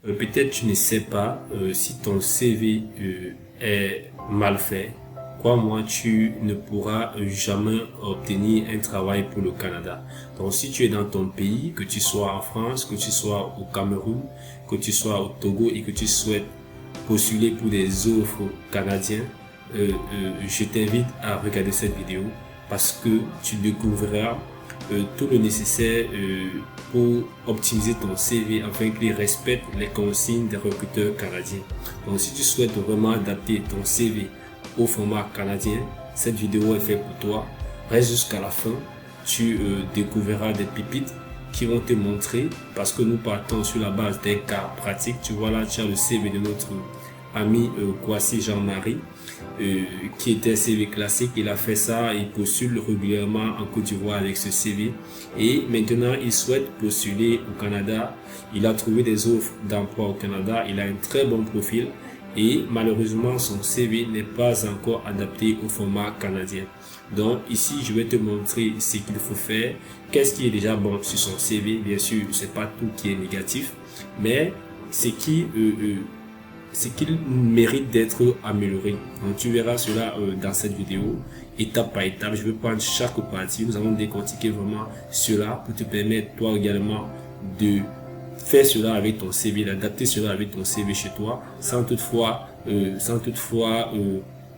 Peut-être tu ne sais pas si ton CV est mal fait. Crois-moi, tu ne pourras jamais obtenir un travail pour le Canada. Donc, si tu es dans ton pays, que tu sois en France, que tu sois au Cameroun, que tu sois au Togo et que tu souhaites postuler pour des offres canadiennes, je t'invite à regarder cette vidéo parce que tu découvriras tout le nécessaire pour optimiser ton CV afin qu'il respecte les consignes des recruteurs canadiens. Donc si tu souhaites vraiment adapter ton CV au format canadien, cette vidéo est faite pour toi. Reste jusqu'à la fin, tu découvriras des pépites qui vont te montrer, parce que nous partons sur la base d'un cas pratique. Tu vois là, tu as le CV de notre ami Kwasi Jean-Marie, qui était un CV classique. Il a fait ça, il postule régulièrement en Côte d'Ivoire avec ce CV et maintenant il souhaite postuler au Canada. Il a trouvé des offres d'emploi au Canada, il a un très bon profil et malheureusement son CV n'est pas encore adapté au format canadien. Donc ici je vais te montrer ce qu'il faut faire, qu'est-ce qui est déjà bon sur son CV. Bien sûr c'est pas tout qui est négatif, mais ce qu'il mérite d'être amélioré. Donc tu verras cela dans cette vidéo, étape par étape. Je vais prendre chaque partie, nous allons décortiquer vraiment cela pour te permettre toi également de faire cela avec ton CV, d'adapter cela avec ton CV chez toi, sans toutefois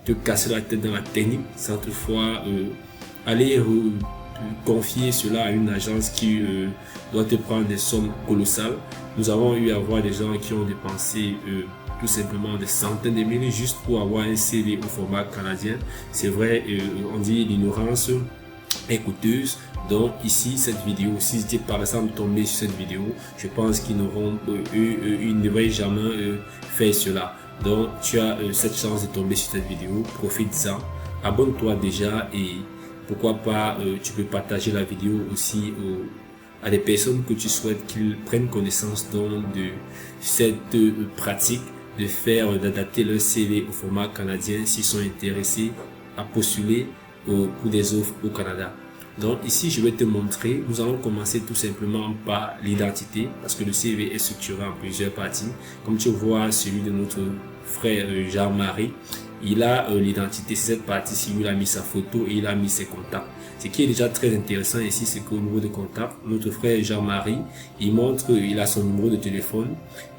te casser la tête dans la technique, sans toutefois aller confier cela à une agence qui doit te prendre des sommes colossales. Nous avons eu à voir des gens qui ont dépensé tout simplement des centaines de milliers juste pour avoir un CV au format canadien. C'est vrai, on dit l'ignorance est coûteuse. Donc ici, cette vidéo, si j'étais par exemple tombé sur cette vidéo, je pense qu'ils ne devraient jamais faire cela. Donc tu as cette chance de tomber sur cette vidéo, profite-en, abonne-toi déjà et pourquoi pas tu peux partager la vidéo aussi à des personnes que tu souhaites qu'ils prennent connaissance donc de cette pratique de faire, d'adapter leur CV au format canadien s'ils sont intéressés à postuler pour des offres au Canada. Donc ici je vais te montrer, nous allons commencer tout simplement par l'identité parce que le CV est structuré en plusieurs parties. Comme tu vois celui de notre frère Jean-Marie, il a l'identité, cette partie-ci où il a mis sa photo et il a mis ses contacts. Ce qui est déjà très intéressant ici, c'est qu'au niveau de contact, notre frère Jean-Marie, il montre, il a son numéro de téléphone,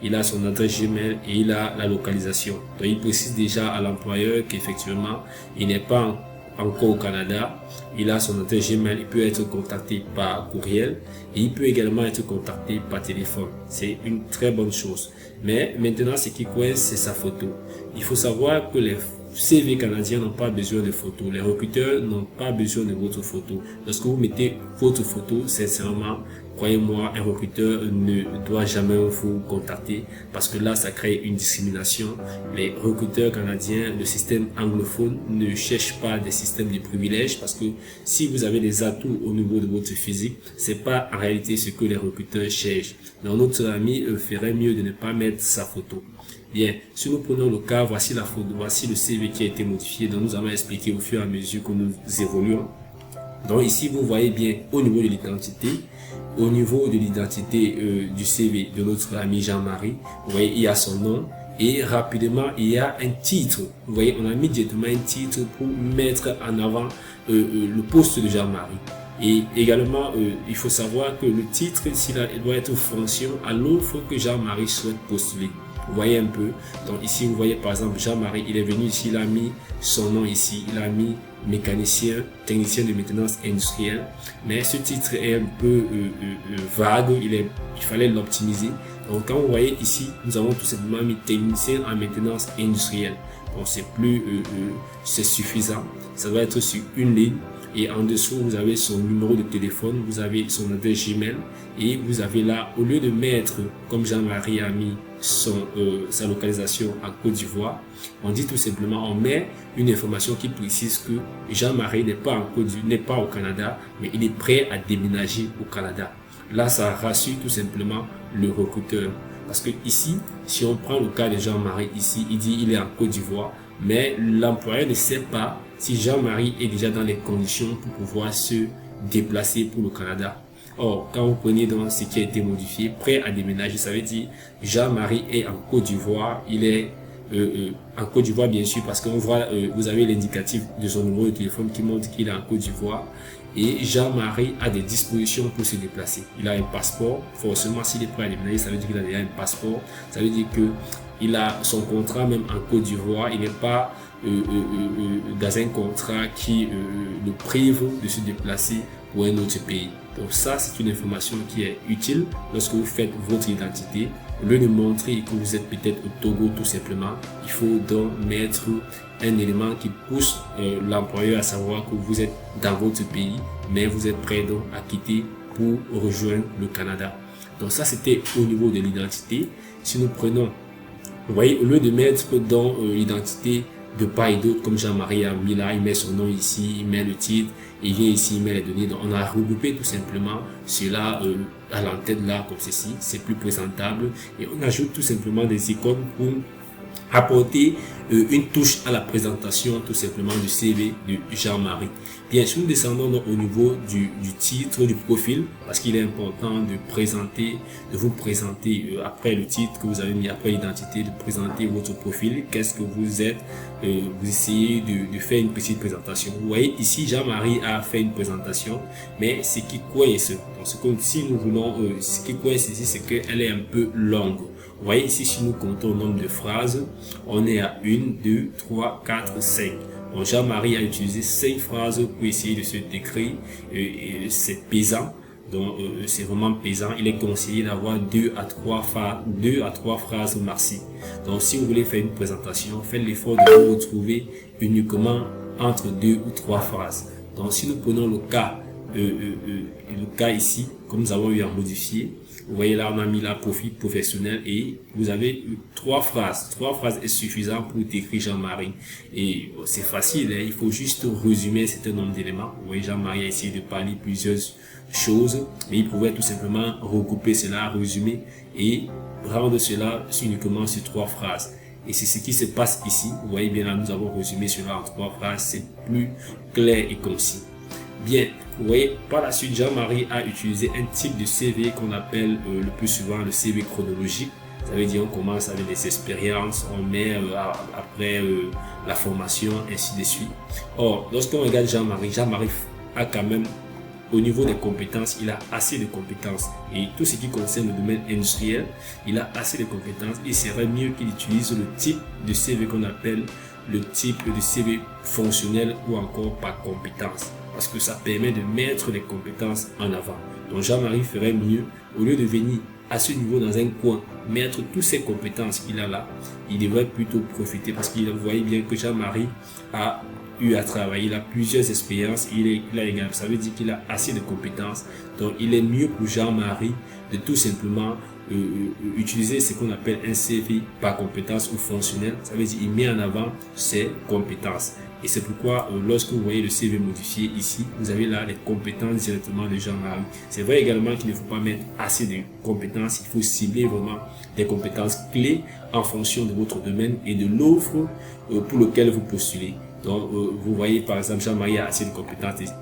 il a son adresse Gmail et il a la localisation. Donc il précise déjà à l'employeur qu'effectivement, il n'est pas encore au Canada, il a son adresse Gmail, il peut être contacté par courriel et il peut également être contacté par téléphone. C'est une très bonne chose. Mais maintenant, ce qui coince, c'est sa photo. Il faut savoir que les CV canadiens n'ont pas besoin de photos. Les recruteurs n'ont pas besoin de votre photo. Lorsque vous mettez votre photo, sincèrement, croyez-moi, un recruteur ne doit jamais vous contacter parce que là, ça crée une discrimination. Les recruteurs canadiens, le système anglophone ne cherche pas des systèmes de privilèges parce que si vous avez des atouts au niveau de votre physique, c'est pas en réalité ce que les recruteurs cherchent. Donc notre ami ferait mieux de ne pas mettre sa photo. Bien, si nous prenons le cas, voici la photo, voici le CV qui a été modifié, donc nous allons expliquer au fur et à mesure que nous évoluons. Donc ici, vous voyez bien au niveau de l'identité, du CV de notre ami Jean-Marie, vous voyez, il y a son nom et rapidement, il y a un titre. Vous voyez, on a mis directement un titre pour mettre en avant le poste de Jean-Marie. Et également, il faut savoir que le titre, il doit être fonction à l'offre que Jean-Marie souhaite postuler. Vous voyez un peu. Donc ici, vous voyez par exemple Jean-Marie, il est venu ici, il a mis son nom ici, il a mis mécanicien, technicien de maintenance industrielle. Mais ce titre est un peu vague, il fallait l'optimiser. Donc quand vous voyez ici, nous avons tout simplement mis technicien en maintenance industrielle. Bon, c'est suffisant. Ça doit être sur une ligne. Et en dessous, vous avez son numéro de téléphone, vous avez son adresse Gmail et vous avez là, au lieu de mettre, comme Jean-Marie a mis sa localisation en Côte d'Ivoire, on dit tout simplement, on met une information qui précise que Jean-Marie n'est pas au Canada, mais il est prêt à déménager au Canada. Là, ça rassure tout simplement le recruteur. Parce que ici, si on prend le cas de Jean-Marie ici, il dit il est en Côte d'Ivoire, mais l'employeur ne sait pas si Jean-Marie est déjà dans les conditions pour pouvoir se déplacer pour le Canada. Or, quand vous prenez dans ce qui a été modifié, prêt à déménager, ça veut dire Jean-Marie est en Côte d'Ivoire, il est en Côte d'Ivoire bien sûr parce qu'on voit, vous avez l'indicatif de son numéro de téléphone qui montre qu'il est en Côte d'Ivoire. Et Jean-Marie a des dispositions pour se déplacer. Il a un passeport. Forcément, s'il est prêt à déménager, ça veut dire qu'il a déjà un passeport. Ça veut dire que il a son contrat même en Côte d'Ivoire. Il n'est pas dans un contrat qui le prive de se déplacer pour un autre pays. Donc ça, c'est une information qui est utile lorsque vous faites votre identité. Au lieu de montrer que vous êtes peut-être au Togo tout simplement, il faut donc mettre un élément qui pousse l'employeur à savoir que vous êtes dans votre pays, mais vous êtes prêt donc à quitter pour rejoindre le Canada. Donc ça, c'était au niveau de l'identité. Si nous prenons, vous voyez, au lieu de mettre dans l'identité de part et d'autre, comme Jean-Marie a mis là, il met son nom ici, il met le titre, il vient ici, il met les données. Donc on a regroupé tout simplement cela à l'entête là, comme ceci, c'est plus présentable. Et on ajoute tout simplement des icônes pour apporter une touche à la présentation tout simplement du CV de Jean-Marie. Bien sûr, nous descendons donc au niveau du titre, du profil, parce qu'il est important de vous présenter après le titre que vous avez mis, après l'identité, de présenter votre profil, qu'est-ce que vous êtes, vous essayez de faire une petite présentation. Vous voyez ici, Jean-Marie a fait une présentation, mais ce qui coince, donc si nous voulons, ce qui coince ici, c'est qu'elle est un peu longue. Vous voyez ici, si nous comptons le nombre de phrases, on est à 1, 2, 3, 4, 5. Donc Jean-Marie a utilisé 5 phrases pour essayer de se décrire. C'est pesant, donc c'est vraiment pesant. Il est conseillé d'avoir 2 à 3 phrases maxi. Donc si vous voulez faire une présentation, faites l'effort de vous retrouver uniquement entre 2 ou 3 phrases. Donc si nous prenons le cas ici, comme nous avons eu à modifier, vous voyez là, on a mis la profil professionnel et vous avez 3 phrases. 3 phrases est suffisant pour décrire Jean-Marie. Et c'est facile, hein, il faut juste résumer un certain nombre d'éléments. Vous voyez, Jean-Marie a essayé de parler plusieurs choses, mais il pouvait tout simplement regrouper cela, résumer et rendre cela uniquement sur 3 phrases. Et c'est ce qui se passe ici. Vous voyez bien là, nous avons résumé cela en 3 phrases. C'est plus clair et concis. Bien, vous voyez, par la suite, Jean-Marie a utilisé un type de CV qu'on appelle le plus souvent le CV chronologique. Ça veut dire on commence avec les expériences, on met après la formation, ainsi de suite. Or, lorsqu'on regarde Jean-Marie a quand même, au niveau des compétences, il a assez de compétences. Et tout ce qui concerne le domaine industriel, il a assez de compétences. Il serait mieux qu'il utilise le type de CV qu'on appelle le type de CV fonctionnel ou encore par compétence. Parce que ça permet de mettre les compétences en avant. Donc Jean-Marie ferait mieux, au lieu de venir à ce niveau dans un coin, mettre toutes ces compétences qu'il a là, il devrait plutôt profiter parce qu'il voyait bien que Jean-Marie a eu à travailler, il a plusieurs expériences, il a également, ça veut dire qu'il a assez de compétences. Donc il est mieux pour Jean-Marie de tout simplement utiliser ce qu'on appelle un CV par compétence ou fonctionnel. Ça veut dire qu'il met en avant ses compétences. Et c'est pourquoi lorsque vous voyez le CV modifié ici, vous avez là les compétences directement de Jean-Marie. C'est vrai également qu'il ne faut pas mettre assez de compétences, il faut cibler vraiment des compétences clés en fonction de votre domaine et de l'offre pour lequel vous postulez. Donc vous voyez par exemple Jean-Marie a assez de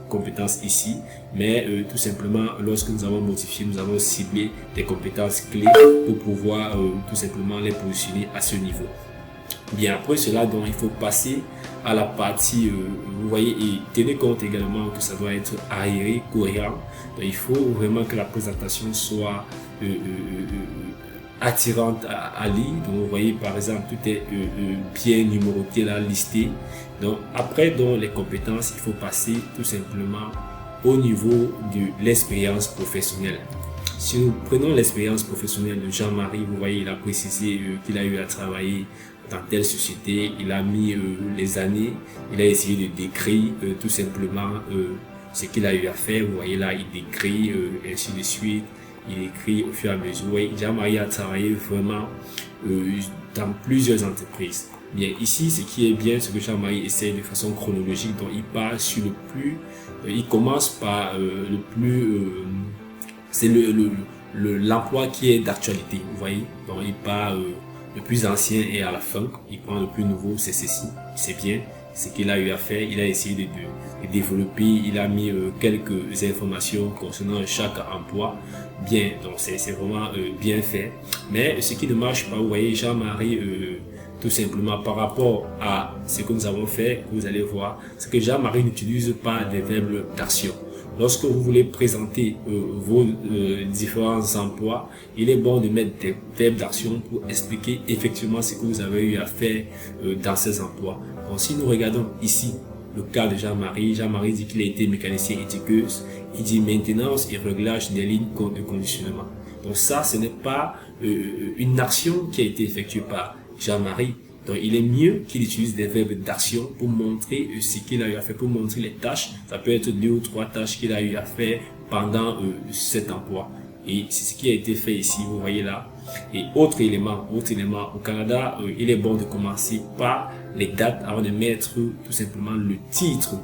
compétences ici, mais tout simplement lorsque nous avons modifié, nous avons ciblé des compétences clés pour pouvoir tout simplement les positionner à ce niveau. Bien après cela, donc il faut passer à la partie, vous voyez, et tenez compte également que ça doit être aéré, cohérent. Donc il faut vraiment que la présentation soit attirante à lire. Donc vous voyez par exemple tout est bien numéroté là, listé. Donc après donc les compétences, il faut passer tout simplement au niveau de l'expérience professionnelle. Si nous prenons l'expérience professionnelle de Jean-Marie, vous voyez il a précisé qu'il a eu à travailler dans telle société, il a mis les années, il a essayé de décrire tout simplement ce qu'il a eu à faire. Vous voyez là, il décrit ainsi de suite, il écrit au fur et à mesure. Vous voyez, Jean-Marie a travaillé vraiment dans plusieurs entreprises. Bien, ici, ce qui est bien, c'est que Jean-Marie essaie de façon chronologique, donc il part sur le plus, il commence par le plus, c'est l'emploi qui est d'actualité, vous voyez, donc il part le plus ancien et à la fin, il prend le plus nouveau, c'est ceci, c'est bien, ce qu'il a eu à faire. Il a essayé de développer, il a mis quelques informations concernant chaque emploi. Bien, donc c'est vraiment bien fait. Mais ce qui ne marche pas, vous voyez, Jean-Marie, tout simplement par rapport à ce que nous avons fait, vous allez voir, c'est que Jean-Marie n'utilise pas des verbes d'action. Lorsque vous voulez présenter vos différents emplois, il est bon de mettre des verbes d'action pour expliquer effectivement ce que vous avez eu à faire dans ces emplois. Donc si nous regardons ici le cas de Jean-Marie, Jean-Marie dit qu'il a été mécanicien étiqueuse, il dit maintenance et réglage des lignes de conditionnement. Donc ça, ce n'est pas une action qui a été effectuée par Jean-Marie. Donc, il est mieux qu'il utilise des verbes d'action pour montrer ce qu'il a eu à faire, pour montrer les tâches. Ça peut être 2 ou 3 tâches qu'il a eu à faire pendant cet emploi. Et c'est ce qui a été fait ici, vous voyez là. Et autre élément, au Canada, il est bon de commencer par les dates avant de mettre tout simplement le titre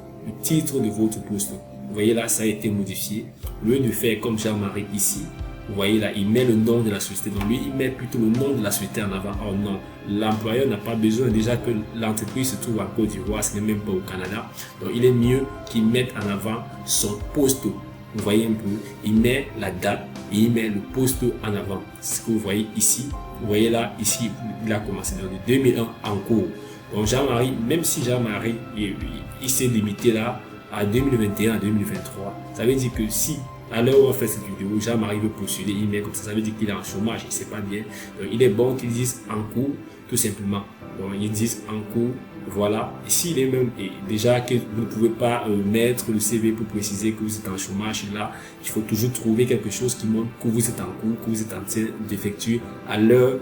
de votre poste. Vous voyez là, ça a été modifié. Au lieu de faire comme Jean-Marie ici, vous voyez là, il met le nom de la société. Donc lui, il met plutôt le nom de la société en avant. Oh non, l'employeur n'a pas besoin déjà que l'entreprise se trouve en Côte d'Ivoire, ce n'est même pas au Canada. Donc il est mieux qu'il mette en avant son poste. Vous voyez un peu, il met la date et il met le poste en avant. Ce que vous voyez ici, vous voyez là, ici, il a commencé dans le 2001 en cours. Donc Jean-Marie, même si Jean-Marie, il s'est limité là à 2021 à 2023, ça veut dire que si à l'heure où on fait cette vidéo, Jean-Marie veut postuler, il met comme ça veut dire qu'il est en chômage, il ne sait pas bien. Donc, il est bon qu'ils disent en cours, tout simplement. Donc, ils disent en cours, voilà. Et s'il est même, et déjà que vous ne pouvez pas mettre le CV pour préciser que vous êtes en chômage, là, il faut toujours trouver quelque chose qui montre que vous êtes en cours, que vous êtes en train d'effectuer à l'heure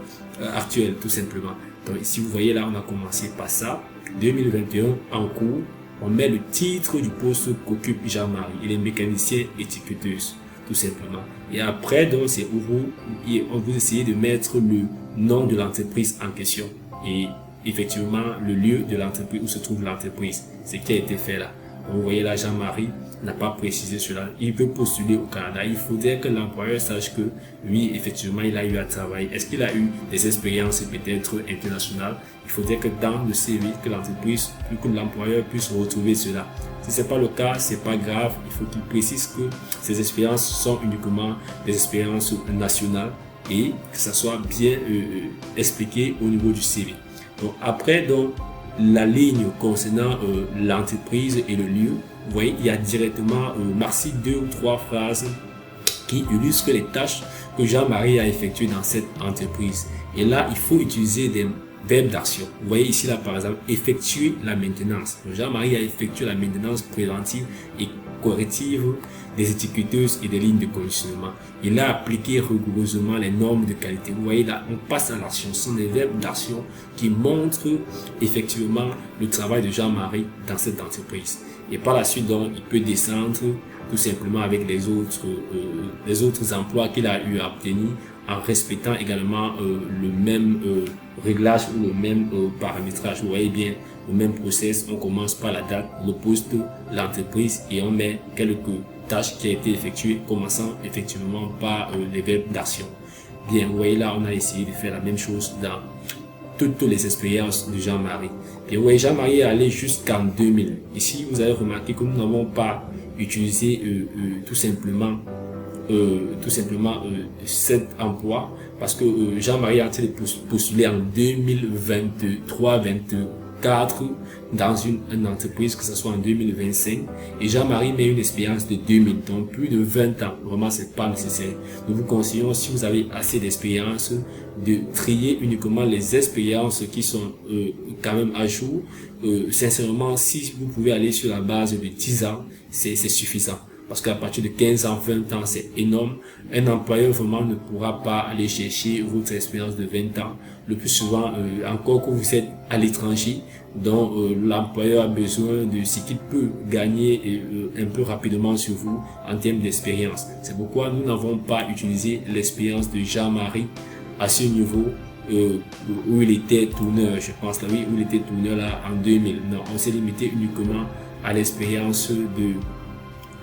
actuelle, tout simplement. Donc, ici, vous voyez là, on a commencé par ça. 2021 en cours. On met le titre du poste qu'occupe Jean-Marie. Il est mécanicien étiqueteuse, tout simplement. Et après, donc, c'est où vous essayez de mettre le nom de l'entreprise en question. Et effectivement, le lieu de l'entreprise où se trouve l'entreprise. Ce qui a été fait là. Donc, vous voyez là, Jean-Marie n'a pas précisé cela. Il peut postuler au Canada. Il faudrait que l'employeur sache que oui, effectivement, il a eu à travailler. Est-ce qu'il a eu des expériences peut-être internationales? Il faudrait que dans le CV, que l'entreprise, que l'employeur puisse retrouver cela. Si ce n'est pas le cas, c'est pas grave. Il faut qu'il précise que ces expériences sont uniquement des expériences nationales et que ça soit bien expliqué au niveau du CV. Donc après, donc, la ligne concernant l'entreprise et le lieu, vous voyez, il y a directement merci 2 ou 3 phrases qui illustrent les tâches que Jean-Marie a effectuées dans cette entreprise. Et là, il faut utiliser des verbes d'action. Vous voyez ici, là, par exemple, effectuer la maintenance. Jean-Marie a effectué la maintenance préventive et corrective des étiqueteuses et des lignes de conditionnement. Il a appliqué rigoureusement les normes de qualité. Vous voyez là, on passe à l'action. Ce sont des verbes d'action qui montrent effectivement le travail de Jean-Marie dans cette entreprise. Et par la suite, donc, il peut descendre tout simplement avec les autres emplois qu'il a eu à obtenir en respectant également le même réglage ou le même paramétrage. Vous voyez bien, le même process, on commence par la date, le poste, l'entreprise et on met quelques tâches qui a été effectuées, commençant effectivement par les verbes d'action. Bien, vous voyez là, on a essayé de faire la même chose dans toutes les expériences de Jean-Marie. Et vous voyez, Jean-Marie est allé jusqu'en 2000. Ici, vous avez remarqué que nous n'avons pas utilisé tout simplement cet emploi parce que Jean-Marie a été postulé en 2023-2024 dans une entreprise, que ce soit en 2025, et Jean-Marie met une expérience de 2000, donc plus de 20 ans. Vraiment, c'est pas nécessaire. Nous vous conseillons, si vous avez assez d'expérience, de trier uniquement les expériences qui sont quand même à jour. Sincèrement, si vous pouvez aller sur la base de 10 ans, c'est suffisant. Parce qu'à partir de 15 ans, 20 ans, c'est énorme. Un employeur vraiment ne pourra pas aller chercher votre expérience de 20 ans. Le plus souvent, encore que vous êtes à l'étranger, donc l'employeur a besoin de ce qu'il peut gagner un peu rapidement sur vous en termes d'expérience. C'est pourquoi nous n'avons pas utilisé l'expérience de Jean-Marie à ce niveau où il était tourneur, je pense là, oui, où il était tourneur là en 2000. Non, on s'est limité uniquement à l'expérience de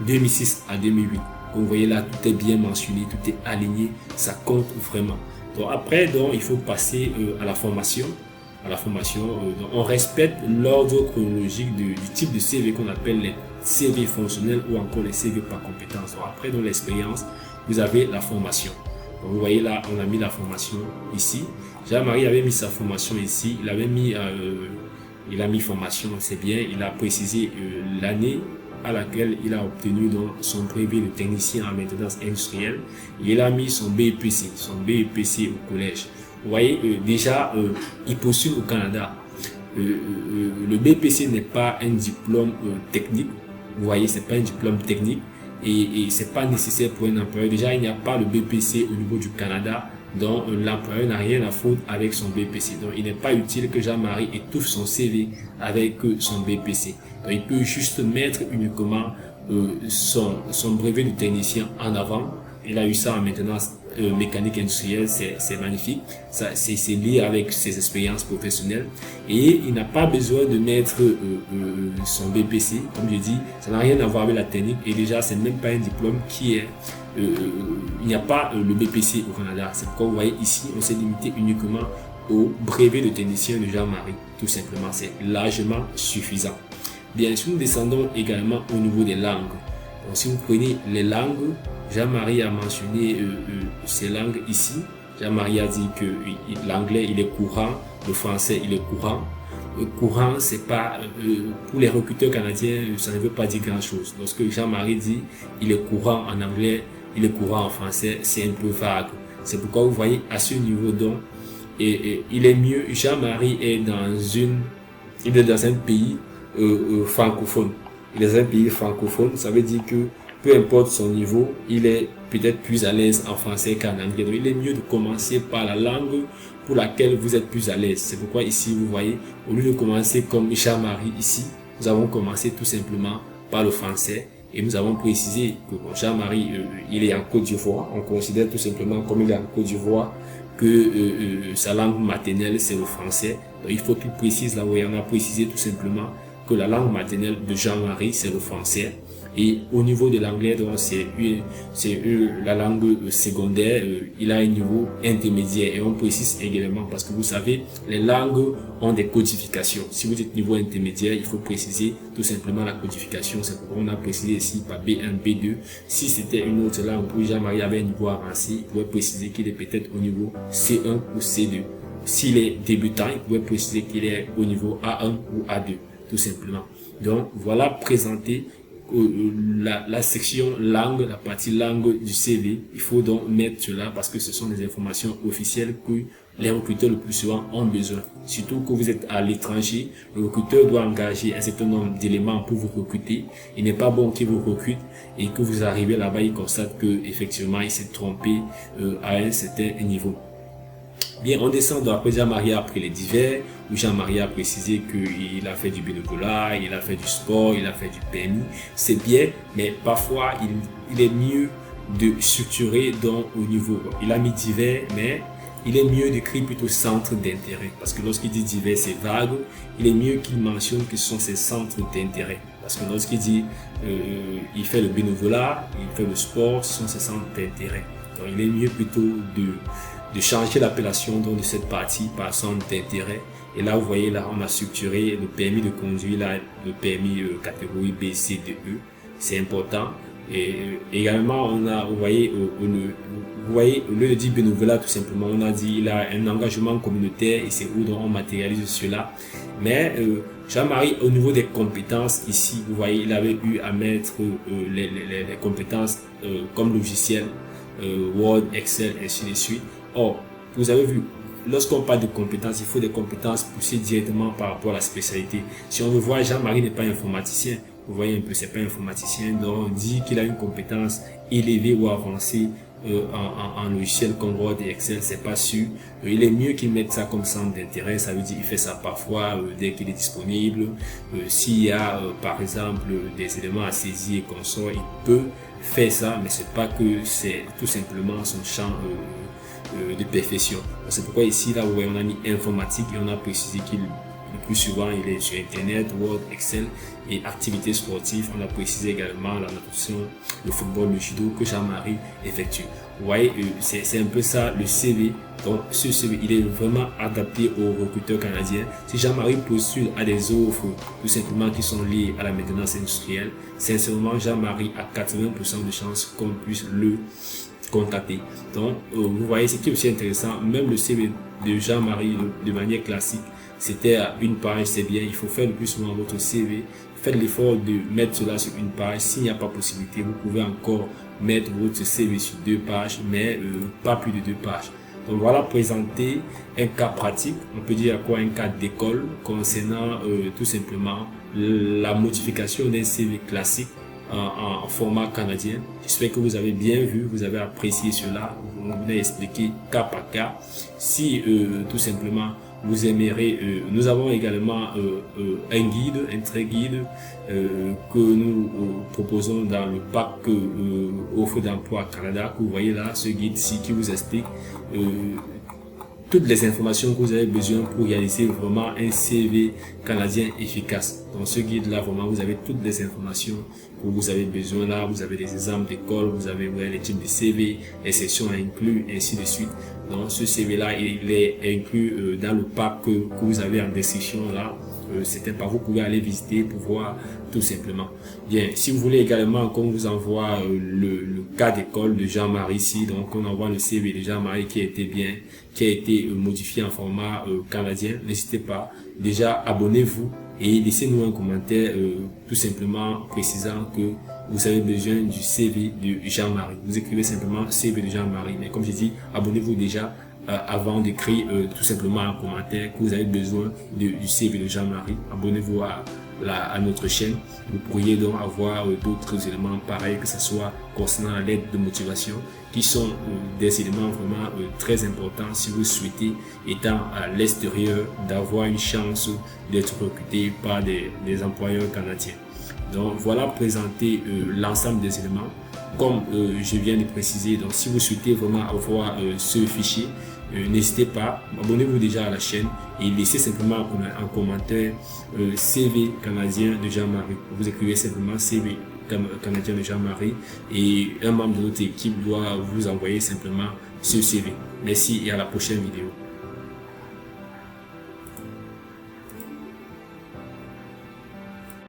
2006 à 2008. Comme vous voyez là, tout est bien mentionné, tout est aligné, ça compte vraiment. Donc après, donc, il faut passer à la formation. à la formation. Donc on respecte l'ordre chronologique du type de CV qu'on appelle les CV fonctionnels ou encore les CV par compétences. Donc après dans l'expérience, vous avez la formation. Donc vous voyez là, on a mis la formation ici. Jean-Marie avait mis sa formation ici. Il a mis formation, c'est bien. Il a précisé l'année à laquelle il a obtenu donc son brevet de technicien en maintenance industrielle. Il a mis son BEPC au collège. Vous voyez, déjà, il postule au Canada. Le BEPC n'est pas un diplôme technique. Vous voyez, c'est pas un diplôme technique et c'est pas nécessaire pour un employeur. Déjà, il n'y a pas le BEPC au niveau du Canada. Donc, l'employeur n'a rien à foutre avec son BPC. Donc, il n'est pas utile que Jean-Marie étouffe son CV avec son BPC. Donc, il peut juste mettre uniquement son brevet de technicien en avant. Il a eu ça en maintenance mécanique industrielle, c'est magnifique. Ça, c'est lié avec ses expériences professionnelles. Et il n'a pas besoin de mettre son BPC. Comme je dis, ça n'a rien à voir avec la technique. Et déjà, c'est même pas un diplôme qui est... il n'y a pas le BPC au Canada. C'est pourquoi vous voyez ici, on s'est limité uniquement au brevet de technicien de Jean-Marie. Tout simplement, c'est largement suffisant. Bien sûr, nous descendons également au niveau des langues. Donc, si vous prenez les langues, Jean-Marie a mentionné ces langues ici. Jean-Marie a dit que l'anglais, il est courant, le français, il est courant. Courant, c'est pas pour les recruteurs canadiens, ça ne veut pas dire grand-chose. Lorsque Jean-Marie dit il est courant en anglais, il est courant en français, c'est un peu vague. C'est pourquoi vous voyez à ce niveau donc, il est mieux. Jean-Marie est dans un pays francophone. Il est dans un pays francophone, ça veut dire que peu importe son niveau, il est peut-être plus à l'aise en français qu'en anglais. Donc, il est mieux de commencer par la langue pour laquelle vous êtes plus à l'aise. C'est pourquoi ici, vous voyez, au lieu de commencer comme Jean-Marie ici, nous avons commencé tout simplement par le français. Et nous avons précisé que Jean-Marie, il est en Côte d'Ivoire. On considère tout simplement comme il est en Côte d'Ivoire que sa langue maternelle, c'est le français. Donc, il faut qu'il précise là où on a précisé tout simplement que la langue maternelle de Jean-Marie, c'est le français. Et au niveau de l'anglais, c'est la langue secondaire, il a un niveau intermédiaire. Et on précise également parce que vous savez, les langues ont des codifications. Si vous êtes niveau intermédiaire, il faut préciser tout simplement la codification. C'est pourquoi on a précisé ici par B1, B2. Si c'était une autre langue où Jean-Marie avait un niveau avancé, il pouvait préciser qu'il est peut-être au niveau C1 ou C2. S'il est débutant, il pouvait préciser qu'il est au niveau A1 ou A2, tout simplement. Donc, voilà présenté la section langue, la partie langue du CV. Il faut donc mettre cela parce que ce sont des informations officielles que les recruteurs le plus souvent ont besoin. Surtout que vous êtes à l'étranger, le recruteur doit engager un certain nombre d'éléments pour vous recruter. Il n'est pas bon qu'il vous recrute et que vous arrivez là-bas, il constate que effectivement il s'est trompé à un certain niveau. Bien, on descend donc après Jean-Marie après les divers, où Jean-Marie a précisé qu'il a fait du bénévolat, il a fait du sport, il a fait du permis. C'est bien, mais parfois il est mieux de structurer donc au niveau. Il a mis divers, mais il est mieux d'écrire plutôt centre d'intérêt. Parce que lorsqu'il dit divers, c'est vague. Il est mieux qu'il mentionne que ce sont ses centres d'intérêt. Parce que lorsqu'il dit il fait le bénévolat, il fait le sport, ce sont ses centres d'intérêt. Donc il est mieux plutôt de changer l'appellation de cette partie par centre d'intérêt. Et là, vous voyez, là, on a structuré le permis de conduire, là, le permis catégorie B, C, D, E. C'est important. Et également, on a, vous voyez, au lieu de dire bénévolat, tout simplement, on a dit il a un engagement communautaire et c'est où donc on matérialise cela. Mais Jean-Marie, au niveau des compétences, ici, vous voyez, il avait eu à mettre les compétences comme logiciel, Word, Excel, et ainsi de suite. Or, vous avez vu, lorsqu'on parle de compétences, il faut des compétences poussées directement par rapport à la spécialité. Si on le voit, Jean-Marie n'est pas informaticien. Vous voyez un peu, c'est pas informaticien. Donc, on dit qu'il a une compétence élevée ou avancée en logiciel comme Word et Excel, c'est pas sûr. Il est mieux qu'il mette ça comme centre d'intérêt. Ça veut dire qu'il fait ça parfois dès qu'il est disponible. S'il y a, par exemple, des éléments à saisir et consort, il peut faire ça, mais c'est pas que c'est tout simplement son champ de perfection. C'est pourquoi ici, là, où on a mis informatique et on a précisé qu'il Le plus souvent, il est sur Internet, Word, Excel et activités sportives. On a précisé également la natation, le football, le judo que Jean-Marie effectue. Vous voyez, c'est un peu ça le CV. Donc, ce CV, il est vraiment adapté aux recruteurs canadiens. Si Jean-Marie postule à des offres tout simplement qui sont liées à la maintenance industrielle, sincèrement, Jean-Marie a 80% de chances qu'on puisse le contacter. Donc, vous voyez, ce qui est aussi intéressant, même le CV de Jean-Marie de manière classique, c'était à une page, c'est bien. Il faut faire le plus souvent votre CV. Faites l'effort de mettre cela sur une page. S'il n'y a pas possibilité, vous pouvez encore mettre votre CV sur 2 pages, mais pas plus de 2 pages. Donc voilà, présenter un cas pratique, on peut dire quoi, un cas d'école concernant tout simplement la modification d'un CV classique en format canadien. J'espère que vous avez bien vu, vous avez apprécié cela. On vous a expliqué cas par cas. Si tout simplement vous aimerez, nous avons également un guide, un trait guide que nous proposons dans le pack offre d'emploi Canada, que vous voyez là, ce guide-ci qui vous explique toutes les informations que vous avez besoin pour réaliser vraiment un CV canadien efficace. Dans ce guide-là, vraiment, vous avez toutes les informations que vous avez besoin là. Vous avez des exemples d'école, vous avez les types de CV, les sections à inclure, ainsi de suite. Donc, ce CV-là, il est inclus dans le pack que vous avez en description là. C'est un pas, vous pouvez aller visiter pour voir tout simplement. Bien, si vous voulez également qu'on vous envoie le cas d'école de Jean-Marie ici, donc on envoie le CV de Jean-Marie qui a été modifié en format canadien, n'hésitez pas. Déjà, abonnez-vous et laissez-nous un commentaire tout simplement précisant que vous avez besoin du CV de Jean-Marie. Vous écrivez simplement CV de Jean-Marie, mais comme je dis, abonnez-vous déjà avant d'écrire tout simplement un commentaire que vous avez besoin du CV de Jean-Marie. Abonnez-vous à notre chaîne. Vous pourriez donc avoir d'autres éléments pareils, que ce soit concernant la lettre de motivation, qui sont des éléments vraiment très importants si vous souhaitez, étant à l'extérieur, d'avoir une chance d'être recruté par des employeurs canadiens. Donc voilà, présenter l'ensemble des éléments. Comme je viens de préciser, donc si vous souhaitez vraiment avoir ce fichier, n'hésitez pas, abonnez-vous déjà à la chaîne et laissez simplement un commentaire CV canadien de Jean-Marie. Vous écrivez simplement CV canadien de Jean-Marie et un membre de notre équipe doit vous envoyer simplement ce CV. Merci et à la prochaine vidéo.